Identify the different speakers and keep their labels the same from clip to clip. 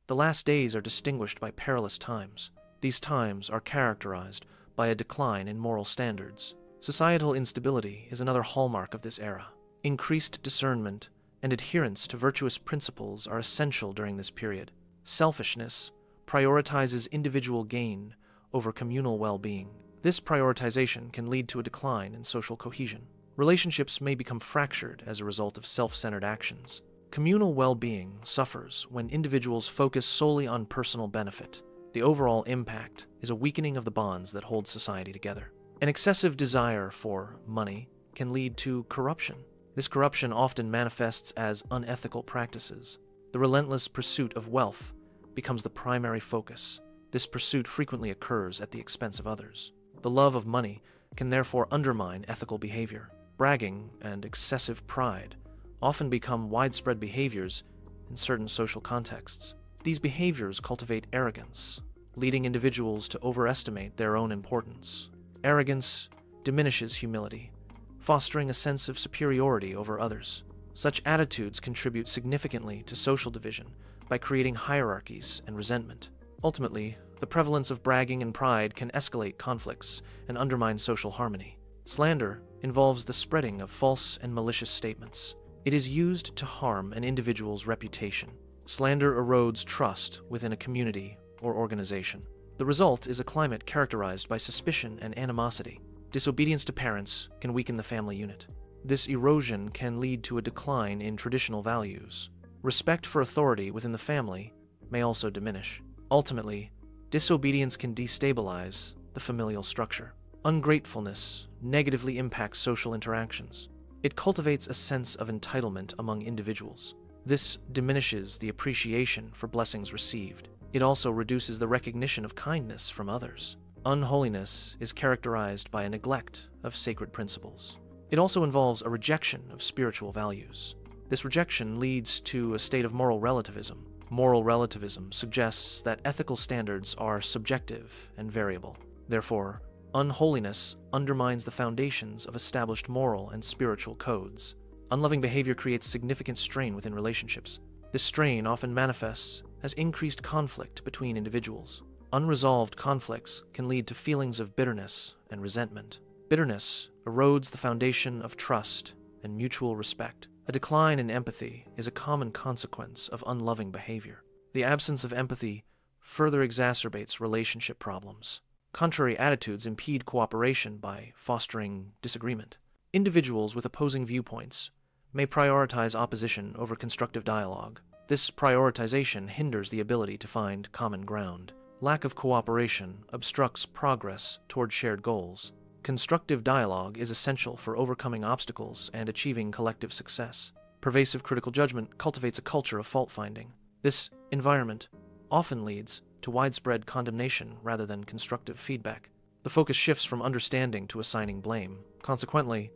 Speaker 1: The last days are distinguished by perilous times. These times are characterized by a decline in moral standards. Societal instability is another hallmark of this era. Increased discernment and adherence to virtuous principles are essential during this period. Selfishness prioritizes individual gain over communal well-being. This prioritization can lead to a decline in social cohesion. Relationships may become fractured as a result of self-centered actions. Communal well-being suffers when individuals focus solely on personal benefit. The overall impact is a weakening of the bonds that hold society together. An excessive desire for money can lead to corruption. This corruption often manifests as unethical practices. The relentless pursuit of wealth becomes the primary focus. This pursuit frequently occurs at the expense of others. The love of money can therefore undermine ethical behavior. Bragging and excessive pride often become widespread behaviors in certain social contexts. These behaviors cultivate arrogance, leading individuals to overestimate their own importance. Arrogance diminishes humility, fostering a sense of superiority over others. Such attitudes contribute significantly to social division by creating hierarchies and resentment. Ultimately, the prevalence of bragging and pride can escalate conflicts and undermine social harmony. Slander involves the spreading of false and malicious statements. It is used to harm an individual's reputation. Slander erodes trust within a community or organization. The result is a climate characterized by suspicion and animosity. Disobedience to parents can weaken the family unit. This erosion can lead to a decline in traditional values. Respect for authority within the family may also diminish. Ultimately, disobedience can destabilize the familial structure. Ungratefulness negatively impacts social interactions. It cultivates a sense of entitlement among individuals. This diminishes the appreciation for blessings received. It also reduces the recognition of kindness from others. Unholiness is characterized by a neglect of sacred principles. It also involves a rejection of spiritual values. This rejection leads to a state of moral relativism. Moral relativism suggests that ethical standards are subjective and variable. Therefore, unholiness undermines the foundations of established moral and spiritual codes. Unloving behavior creates significant strain within relationships. This strain often manifests as increased conflict between individuals. Unresolved conflicts can lead to feelings of bitterness and resentment. Bitterness erodes the foundation of trust and mutual respect. A decline in empathy is a common consequence of unloving behavior. The absence of empathy further exacerbates relationship problems. Contrary attitudes impede cooperation by fostering disagreement. Individuals with opposing viewpoints may prioritize opposition over constructive dialogue. This prioritization hinders the ability to find common ground. Lack of cooperation obstructs progress toward shared goals. Constructive dialogue is essential for overcoming obstacles and achieving collective success. Pervasive critical judgment cultivates a culture of fault-finding. This environment often leads to widespread condemnation rather than constructive feedback. The focus shifts from understanding to assigning blame. Consequently,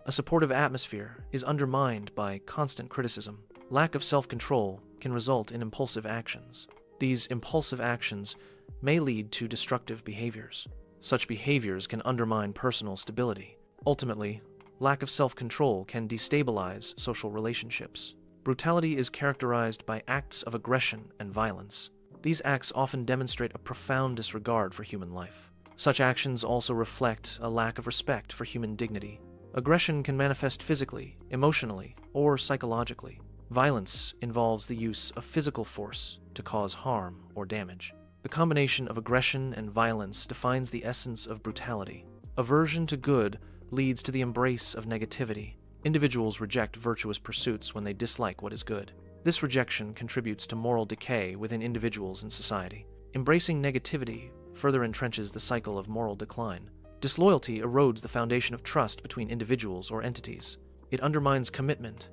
Speaker 1: a supportive atmosphere is undermined by constant criticism. Lack of self-control can result in impulsive actions. These impulsive actions may lead to destructive behaviors. Such behaviors can undermine personal stability. Ultimately, lack of self-control can destabilize social relationships. Brutality is characterized by acts of aggression and violence. These acts often demonstrate a profound disregard for human life. Such actions also reflect a lack of respect for human dignity. Aggression can manifest physically, emotionally, or psychologically. Violence involves the use of physical force to cause harm or damage. The combination of aggression and violence defines the essence of brutality. Aversion to good leads to the embrace of negativity. Individuals reject virtuous pursuits when they dislike what is good. This rejection contributes to moral decay within individuals and society. Embracing negativity further entrenches the cycle of moral decline. Disloyalty erodes the foundation of trust between individuals or entities. It undermines commitment,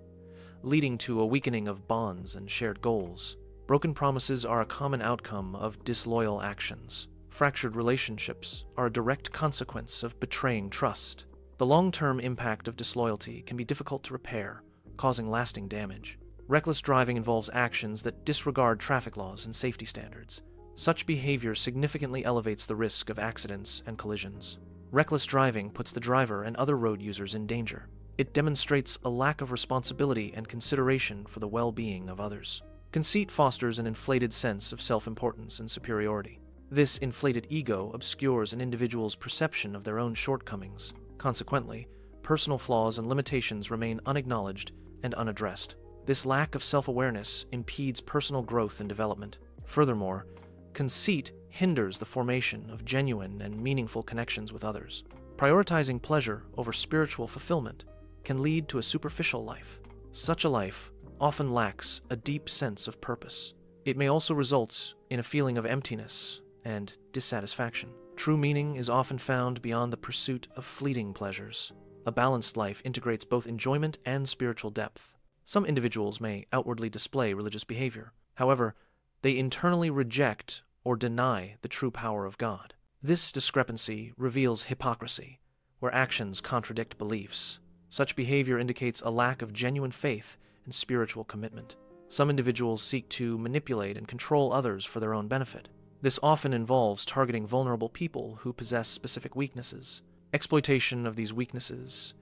Speaker 1: leading to a weakening of bonds and shared goals. Broken promises are a common outcome of disloyal actions. Fractured relationships are a direct consequence of betraying trust. The long-term impact of disloyalty can be difficult to repair, causing lasting damage. Reckless driving involves actions that disregard traffic laws and safety standards. Such behavior significantly elevates the risk of accidents and collisions. Reckless driving puts the driver and other road users in danger. It demonstrates a lack of responsibility and consideration for the well-being of others. Conceit fosters an inflated sense of self-importance and superiority. This inflated ego obscures an individual's perception of their own shortcomings. Consequently, personal flaws and limitations remain unacknowledged and unaddressed. This lack of self-awareness impedes personal growth and development. Furthermore, conceit hinders the formation of genuine and meaningful connections with others. Prioritizing pleasure over spiritual fulfillment can lead to a superficial life. Such a life often lacks a deep sense of purpose. It may also result in a feeling of emptiness and dissatisfaction. True meaning is often found beyond the pursuit of fleeting pleasures. A balanced life integrates both enjoyment and spiritual depth. Some individuals may outwardly display religious behavior. However, they internally reject or deny the true power of God. This discrepancy reveals hypocrisy, where actions contradict beliefs. Such behavior indicates a lack of genuine faith and spiritual commitment. Some individuals seek to manipulate and control others for their own benefit. This often involves targeting vulnerable people who possess specific weaknesses. Exploitation of these weaknesses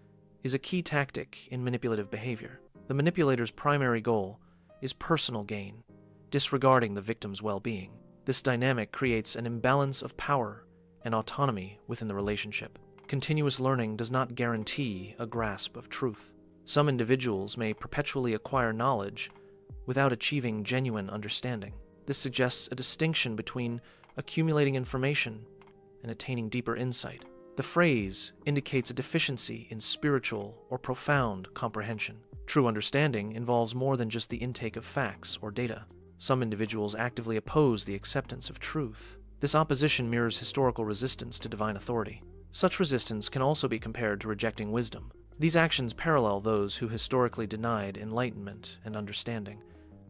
Speaker 1: is a key tactic in manipulative behavior. The manipulator's primary goal is personal gain, disregarding the victim's well-being. This dynamic creates an imbalance of power and autonomy within the relationship. Continuous learning does not guarantee a grasp of truth. Some individuals may perpetually acquire knowledge without achieving genuine understanding. This suggests a distinction between accumulating information and attaining deeper insight. The phrase indicates a deficiency in spiritual or profound comprehension. True understanding involves more than just the intake of facts or data. Some individuals actively oppose the acceptance of truth. This opposition mirrors historical resistance to divine authority. Such resistance can also be compared to rejecting wisdom. These actions parallel those who historically denied enlightenment and understanding.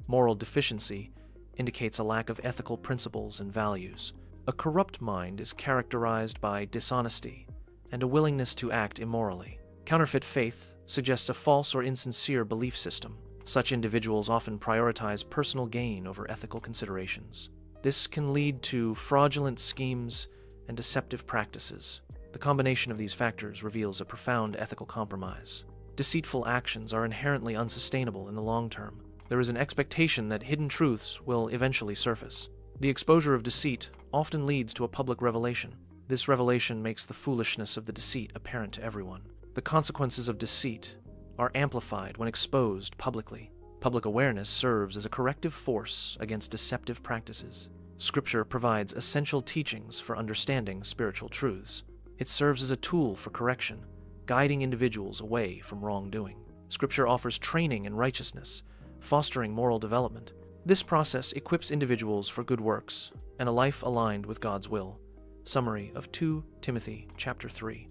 Speaker 1: Moral deficiency indicates a lack of ethical principles and values. A corrupt mind is characterized by dishonesty and a willingness to act immorally. Counterfeit faith suggests a false or insincere belief system. Such individuals often prioritize personal gain over ethical considerations. This can lead to fraudulent schemes and deceptive practices. The combination of these factors reveals a profound ethical compromise. Deceitful actions are inherently unsustainable in the long term. There is an expectation that hidden truths will eventually surface. The exposure of deceit often leads to a public revelation. This revelation makes the foolishness of the deceit apparent to everyone. The consequences of deceit are amplified when exposed publicly. Public awareness serves as a corrective force against deceptive practices. Scripture provides essential teachings for understanding spiritual truths. It serves as a tool for correction, guiding individuals away from wrongdoing. Scripture offers training in righteousness, fostering moral development. This process equips individuals for good works and a life aligned with God's will. Summary of 2 Timothy chapter 3.